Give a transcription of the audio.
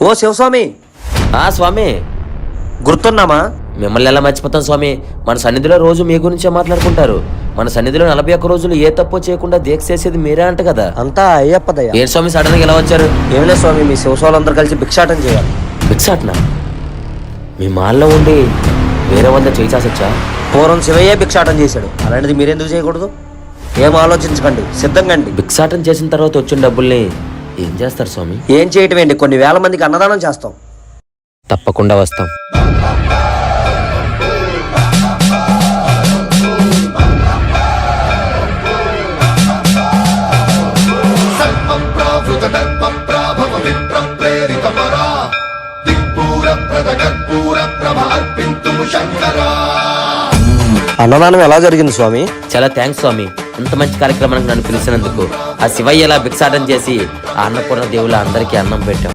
ఓ శివస్వామి, స్వామి, గుర్తున్నామా? మిమ్మల్ని ఎలా మర్చిపోతాం స్వామి? మన సన్నిధిలో రోజు మీ గురించే మాట్లాడుకుంటారు. మన సన్నిధిలో 41 రోజులు ఏ తప్పు చేయకుండా దీక్ష చేసేది మీరే అంట కదా. అంతా అయ్యప్పదయ్యా. ఏ స్వామి సడన్ గా ఎలా వచ్చారు? ఏం లేదు స్వామి, మీ శివస్వాములందరూ కలిసి భిక్షాటం చేయాలి. భిక్షాటన? మీ మాల్లో ఉండి వేరే వాళ్ళ చేయి చాసొచ్చా? పూర్వం శివయ్యే భిక్షాటం చేశాడు, అలాంటిది మీరెందుకు చేయకూడదు? ఏం ఆలోచించకండి, సిద్ధంగా అండి. భిక్షాటం చేసిన తర్వాత వచ్చిన డబ్బుల్ని ఏం చేస్తారు స్వామి? ఏం చేయటం ఏంటి, కొన్ని వేల మందికి అన్నదానం చేస్తాం. తప్పకుండా వస్తాం. అన్నదానం ఎలా జరిగింది స్వామి? చాలా థ్యాంక్స్ స్వామి, ఇంత మంచి కార్యక్రమానికి నన్ను పిలిచినందుకు. ఆ శివయ్య ఎలా భిక్షాటం చేసి ఆ అన్నపూర్ణ దేవుళ్ళ అందరికీ అన్నం పెట్టాం.